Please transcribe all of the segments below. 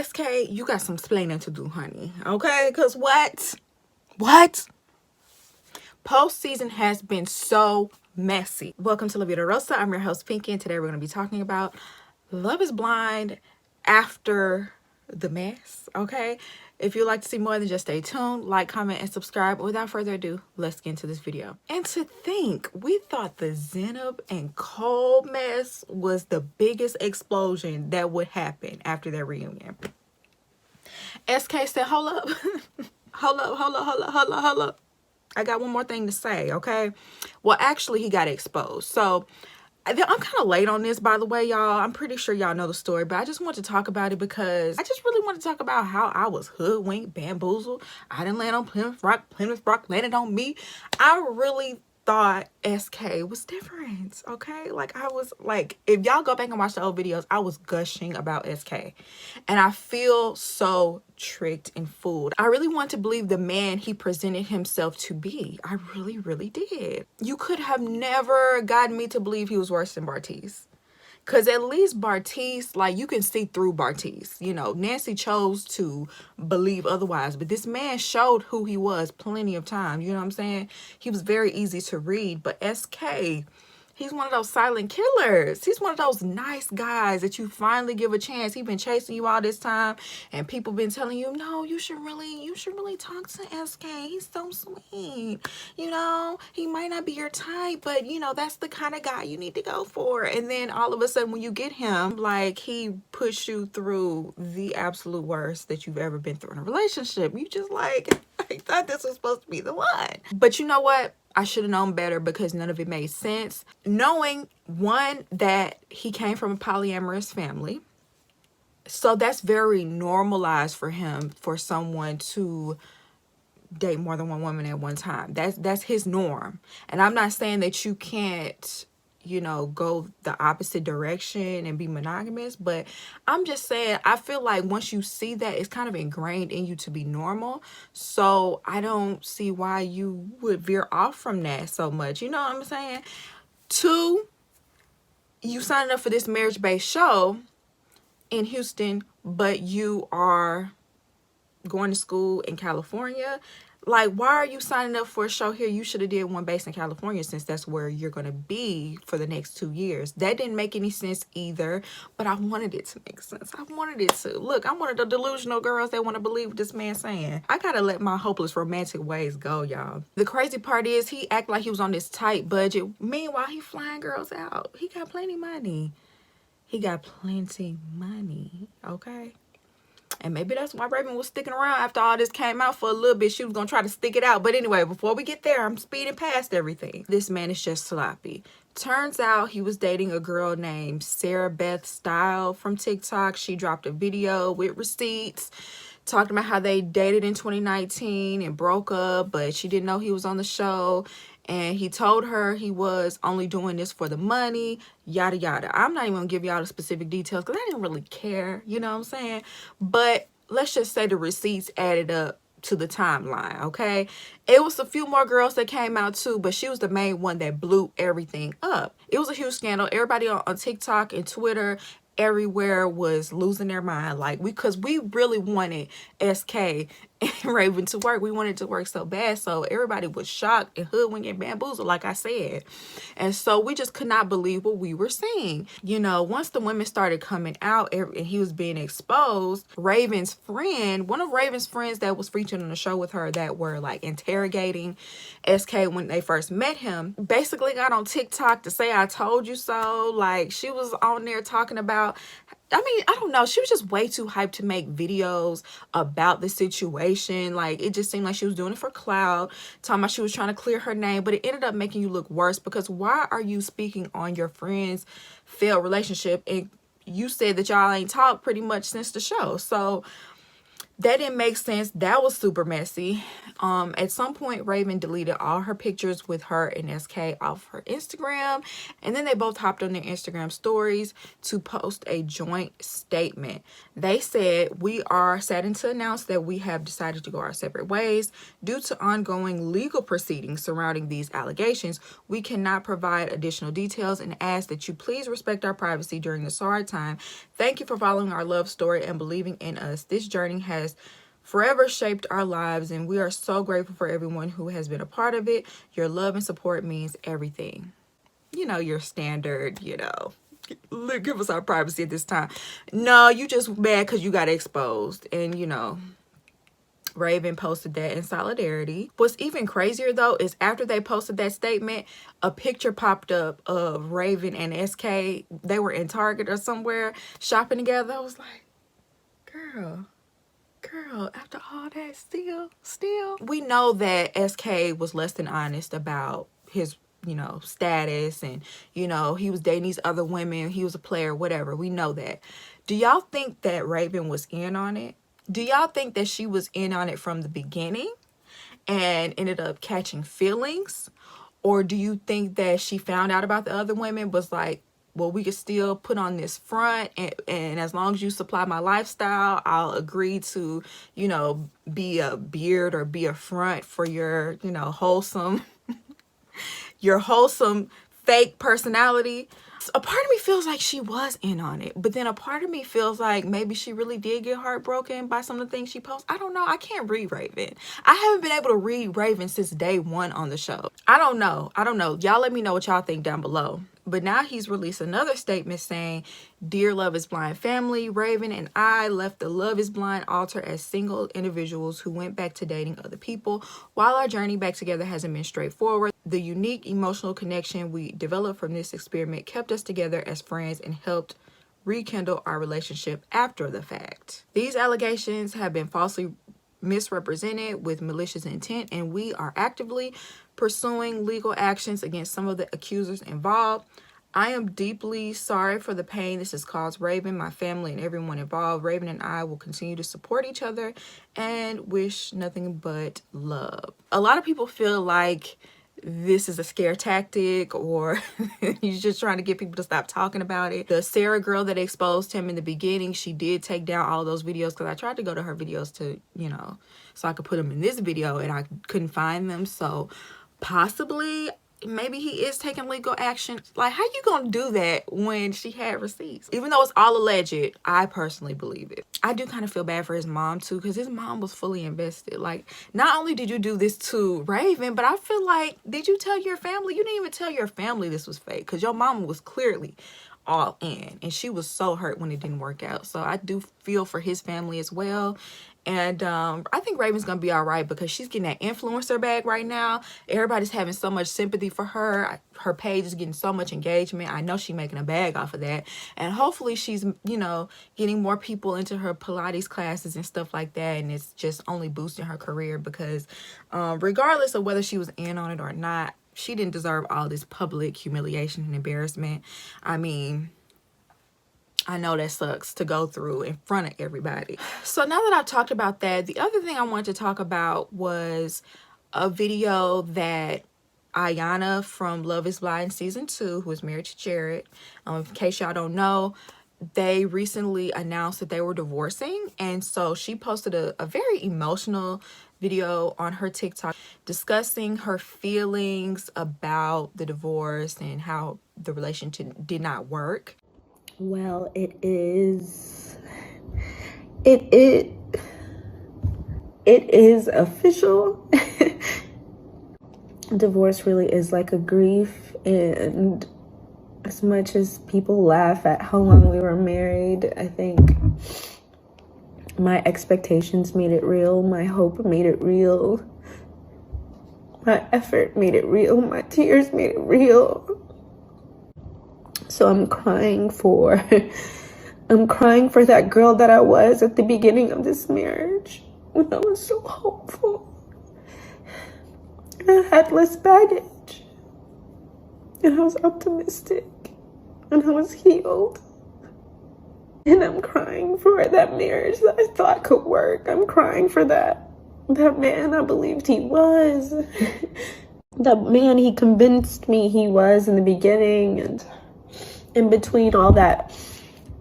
SK, you got some explaining to do, honey. Okay? Because what? Postseason has been so messy. Welcome to La Vida Rosa. I'm your host, Pinky, and today we're going to be talking about Love is Blind after the mess, okay? If you'd like to see more, then just stay tuned, like, comment, and subscribe. Without further ado, let's get into this video. And to think, we thought the Zenab and Cole mess was the biggest explosion that would happen after their reunion. SK said, hold up. hold up. I got one more thing to say, okay? Well, actually, he got exposed. So I'm kind of late on this, by the way, y'all. I'm pretty sure y'all know the story, but I just want to talk about it because I just really want to talk about how I was hoodwinked, bamboozled. I didn't land on Plymouth Rock landed on me. I really thought SK was different, okay? Like, I was like, if y'all go back and watch the old videos, I was gushing about SK, and I feel so tricked and fooled. I really want to believe the man he presented himself to be. I really did. You could have never gotten me to believe he was worse than Bartiz. Because at least Bartiz, like, you can see through Bartiz. You know, Nancy chose to believe otherwise. But this man showed who he was plenty of times. You know what I'm saying? He was very easy to read. But SK, he's one of those silent killers. He's one of those nice guys that you finally give a chance. He's been chasing you all this time, and people been telling you, no, you should really talk to SK. He's so sweet. You know, he might not be your type, but you know, that's the kind of guy you need to go for. And then all of a sudden when you get him, like, he pushed you through the absolute worst that you've ever been through in a relationship. You just like, I thought this was supposed to be the one. But you know what? I should have known better because none of it made sense. Knowing, one, that he came from a polyamorous family. So that's very normalized for him, for someone to date more than one woman at one time. That's his norm. And I'm not saying that you can't, you know, go the opposite direction and be monogamous, but I'm just saying, I feel like once you see that, it's kind of ingrained in you to be normal. So I don't see why you would veer off from that so much. You know what I'm saying? Two, you signed up for this marriage-based show in Houston, but you are going to school in California. Like, why are you signing up for a show here? You should have did one based in California, since that's where you're going to be for the next 2 years. That didn't make any sense either, but I wanted it to make sense. I wanted it to. Look, I'm one of the delusional girls that want to believe what this man's saying. I got to let my hopeless romantic ways go, y'all. The crazy part is he act like he was on this tight budget. Meanwhile, he flying girls out. He got plenty money. He got plenty money, okay? And maybe that's why Raven was sticking around after all this came out for a little bit. She was going to try to stick it out. But anyway, before we get there, I'm speeding past everything. This man is just sloppy. Turns out he was dating a girl named Sarah Beth Style from TikTok. She dropped a video with receipts talking about how they dated in 2019 and broke up, but she didn't know he was on the show. And he told her he was only doing this for the money, yada, yada. I'm not even going to give y'all the specific details because I didn't really care, you know what I'm saying? But let's just say the receipts added up to the timeline, okay? It was a few more girls that came out too, but she was the main one that blew everything up. It was a huge scandal. Everybody on TikTok and Twitter, everywhere was losing their mind, like, because we really wanted SK and Raven to work. We wanted it to work so bad, so everybody was shocked and hoodwinked and bamboozled, like I said. And so we just could not believe what we were seeing. You know, once the women started coming out and he was being exposed, Raven's friend, one of Raven's friends that was featured on the show with her, that were like interrogating SK when they first met him, basically got on TikTok to say, I told you so. Like, she was on there talking about, I mean, I don't know. She was just way too hyped to make videos about the situation. Like, it just seemed like she was doing it for clout, talking about she was trying to clear her name, but it ended up making you look worse, because why are you speaking on your friend's failed relationship? And you said that y'all ain't talked pretty much since the show. So that didn't make sense. That was super messy. At some point, Raven deleted all her pictures with her and SK off her Instagram, and then they both hopped on their Instagram stories to post a joint statement. They said, we are saddened to announce that we have decided to go our separate ways due to ongoing legal proceedings surrounding these allegations. We cannot provide additional details and ask that you please respect our privacy during this hard time. Thank you for following our love story and believing in us. This journey has forever shaped our lives, and we are so grateful for everyone who has been a part of it. Your love and support means everything. You know, your standard, you know, give us our privacy at this time. No, you just mad because you got exposed. And, you know, Raven posted that in solidarity. What's even crazier though is after they posted that statement, a picture popped up of Raven and SK. They were in Target or somewhere shopping together. I was like, girl, after all that, still. We know that SK was less than honest about his, you know, status, and, you know, he was dating these other women. He was a player, whatever. We know that. Do y'all think that Raven was in on it? Do y'all think that she was in on it from the beginning and ended up catching feelings? Or do you think that she found out about the other women, was like, well, we could still put on this front, and as long as you supply my lifestyle, I'll agree to, you know, be a beard or be a front for your, you know, wholesome, your wholesome fake personality? A part of me feels like she was in on it, but then a part of me feels like maybe she really did get heartbroken by some of the things she posts. I don't know. I can't read Raven. I haven't been able to read Raven since day one on the show. I don't know. Y'all let me know what y'all think down below. But now he's released another statement saying, "Dear Love is Blind family, Raven and I left the Love is Blind altar as single individuals who went back to dating other people. While our journey back together hasn't been straightforward, the unique emotional connection we developed from this experiment kept us together as friends and helped rekindle our relationship after the fact. These allegations have been falsely misrepresented with malicious intent, and we are actively pursuing legal actions against some of the accusers involved. I am deeply sorry for the pain this has caused Raven, my family, and everyone involved. Raven and I will continue to support each other and wish nothing but love." A lot of people feel like this is a scare tactic, or he's just trying to get people to stop talking about it. The Sarah girl that exposed him in the beginning, she did take down all those videos, because I tried to go to her videos to, you know, so I could put them in this video, and I couldn't find them. So possibly, maybe he is taking legal action. Like, how you gonna do that when she had receipts? Even though it's all alleged, I personally believe it. I do kind of feel bad for his mom too, because his mom was fully invested. Like, not only did you do this to Raven, but I feel like, did you tell your family? You didn't even tell your family this was fake, because your mama was clearly all in, and she was so hurt when it didn't work out. So I do feel for his family as well. And I think Raven's gonna be all right, because she's getting that influencer bag right now. Everybody's having so much sympathy for her. Her page is getting so much engagement. I know she's making a bag off of that, and hopefully she's, you know, getting more people into her Pilates classes and stuff like that, and it's just only boosting her career, because regardless of whether she was in on it or not, she didn't deserve all this public humiliation and embarrassment. I mean, I know that sucks to go through in front of everybody. So now that I've talked about that, the other thing I wanted to talk about was a video that Iyanna from Love is Blind season 2, who is married to Jared, in case y'all don't know, they recently announced that they were divorcing. And so she posted a very emotional video on her TikTok discussing her feelings about the divorce and how the relationship did not work. Well, it is official. Divorce really is like a grief, and as much as people laugh at how long we were married, I think my expectations made it real, my hope made it real, my effort made it real, my tears made it real. So I'm crying for that girl that I was at the beginning of this marriage, when I was so hopeful. I had less baggage, and I was optimistic, and I was healed. And I'm crying for that marriage that I thought could work. I'm crying for that man I believed he was. That man he convinced me he was in the beginning, and in between all that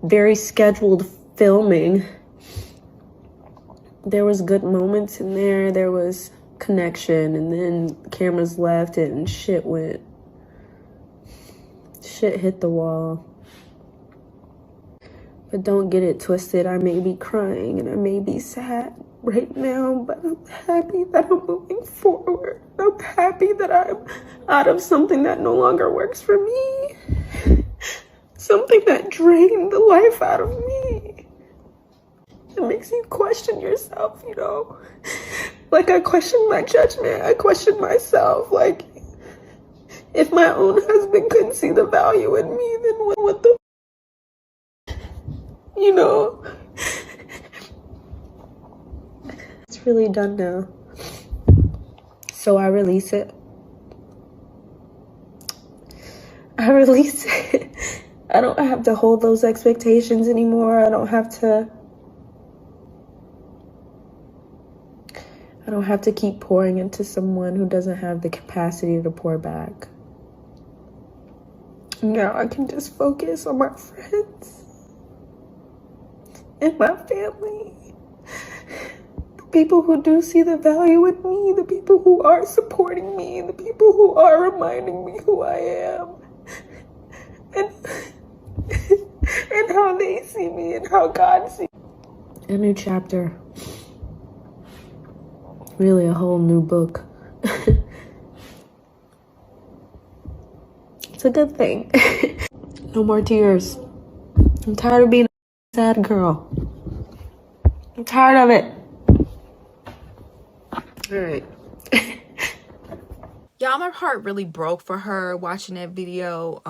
very scheduled filming, there was good moments in there. There was connection, and then cameras left and shit hit the wall. But don't get it twisted. I may be crying and I may be sad right now, but I'm happy that I'm moving forward. I'm happy that I'm out of something that no longer works for me. Something that drained the life out of me. It makes you question yourself, you know? Like, I question my judgment. I question myself. Like, if my own husband couldn't see the value in me, then what the, you know? It's really done now. So I release it. I release it. I don't have to hold those expectations anymore. I don't have to keep pouring into someone who doesn't have the capacity to pour back. Now I can just focus on my friends and my family. The people who do see the value in me, the people who are supporting me, the people who are reminding me who I am. And how they see me and how God sees me. A new chapter. Really a whole new book. It's a good thing. No more tears. I'm tired of being a sad girl. I'm tired of it. All right. Y'all, my heart really broke for her watching that video.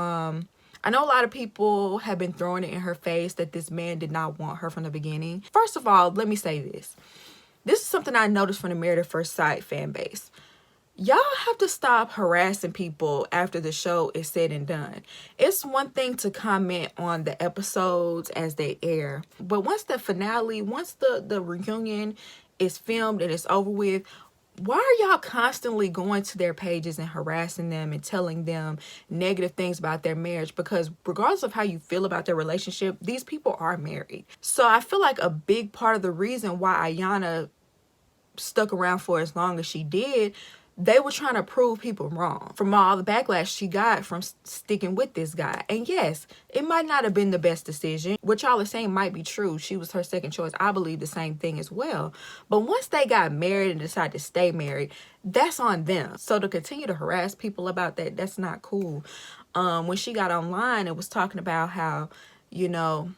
I know a lot of people have been throwing it in her face that this man did not want her from the beginning. First of all, let me say this. This is something I noticed from the Married at First Sight fan base. Y'all have to stop harassing people after the show is said and done. It's one thing to comment on the episodes as they air, but once the finale, once the reunion is filmed and it's over with, why are y'all constantly going to their pages and harassing them and telling them negative things about their marriage? Because regardless of how you feel about their relationship, these people are married. So I feel like a big part of the reason why Iyanna stuck around for as long as she did, they were trying to prove people wrong from all the backlash she got from sticking with this guy. And yes, it might not have been the best decision. What y'all are saying might be true. She was her second choice. I believe the same thing as well. But once they got married and decided to stay married, that's on them. So to continue to harass people about that, that's not cool. When she got online and was talking about how, you know,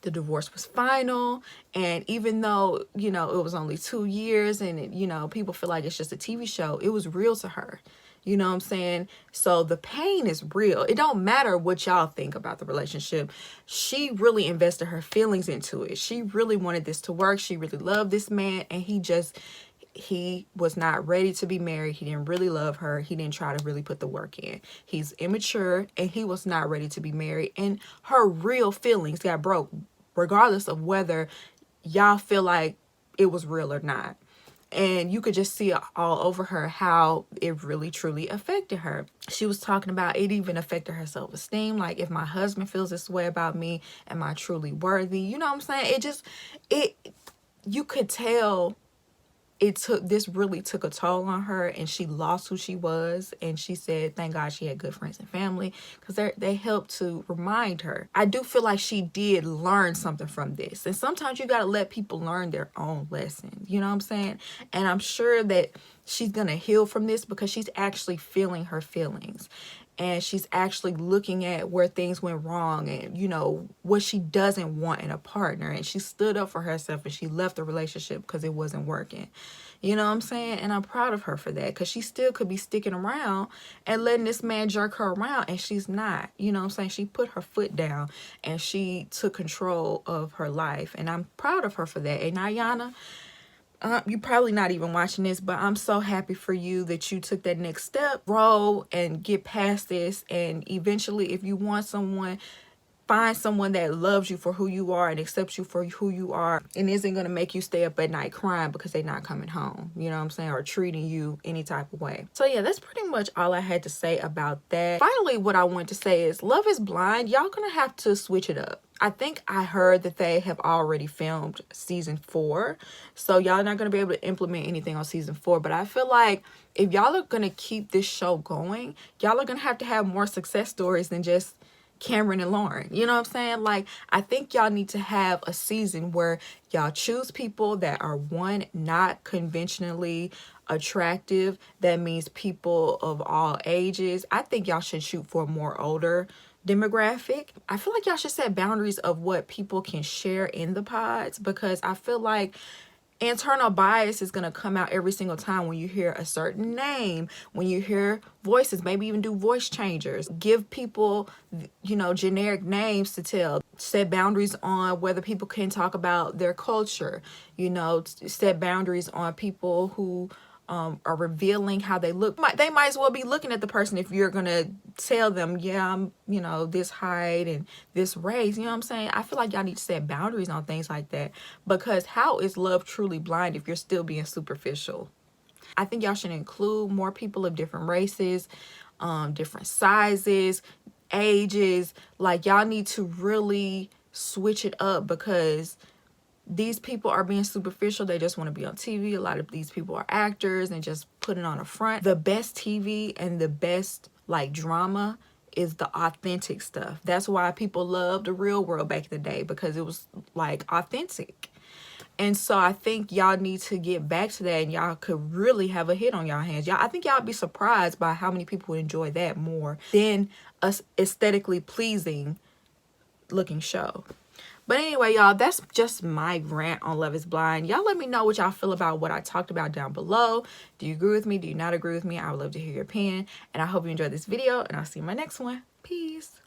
the divorce was final, and even though, you know, it was only 2 years and it, you know, people feel like it's just a TV show, it was real to her. You know what I'm saying? So the pain is real. It don't matter what y'all think about the relationship. She really invested her feelings into it. She really wanted this to work. She really loved this man, and he was not ready to be married. He didn't really love her. He didn't try to really put the work in. He's immature, and he was not ready to be married. And her real feelings got broke, regardless of whether y'all feel like it was real or not. And you could just see all over her how it really truly affected her. She was talking about it even affected her self-esteem. Like, if my husband feels this way about me, am I truly worthy? You know what I'm saying? You could tell this really took a toll on her, and she lost who she was. And she said thank God she had good friends and family, because they helped to remind her. I do feel like she did learn something from this, and sometimes you got to let people learn their own lesson, you know what I'm saying? And I'm sure that she's gonna heal from this, because she's actually feeling her feelings, and she's actually looking at where things went wrong, and, you know, what she doesn't want in a partner. And she stood up for herself, and she left the relationship because it wasn't working. You know what I'm saying? And I'm proud of her for that, because she still could be sticking around and letting this man jerk her around, and she's not. You know what I'm saying? She put her foot down, and she took control of her life, and I'm proud of her for that. And Iyanna, you're probably not even watching this, but I'm so happy for you that you took that next step, grow and get past this. And eventually, if you want someone, find someone that loves you for who you are and accepts you for who you are, and isn't going to make you stay up at night crying because they're not coming home, you know what I'm saying, or treating you any type of way. So yeah, that's pretty much all I had to say about that. Finally, what I want to say is Love is Blind, y'all gonna have to switch it up. I think I heard that they have already filmed season 4, so y'all not going to be able to implement anything on season 4. But I feel like if y'all are going to keep this show going, y'all are going to have more success stories than just, Cameron and Lauren. You know what I'm saying? Like, I think y'all need to have a season where y'all choose people that are, one, not conventionally attractive. That means people of all ages. I think y'all should shoot for a more older demographic. I feel like y'all should set boundaries of what people can share in the pods, because I feel like internal bias is going to come out every single time when you hear a certain name, when you hear voices, maybe even do voice changers. Give people, you know, generic names to tell. Set boundaries on whether people can talk about their culture. You know, set boundaries on people who are revealing how they look. They might as well be looking at the person if you're gonna tell them, yeah, I'm, you know, this height and this race. You know what I'm saying? I feel like y'all need to set boundaries on things like that, because how is love truly blind if you're still being superficial? I think y'all should include more people of different races, different sizes, ages. Like, y'all need to really switch it up, because these people are being superficial. They just want to be on TV. A lot of these people are actors and just put it on a front. The best TV and the best like drama is the authentic stuff. That's why people loved The Real World back in the day, because it was like authentic. And so I think y'all need to get back to that, and y'all could really have a hit on y'all hands. I think y'all be surprised by how many people would enjoy that more than a aesthetically pleasing looking show. But anyway, y'all, that's just my rant on Love is Blind. Y'all let me know what y'all feel about what I talked about down below. Do you agree with me? Do you not agree with me? I would love to hear your opinion. And I hope you enjoyed this video, and I'll see you in my next one. Peace.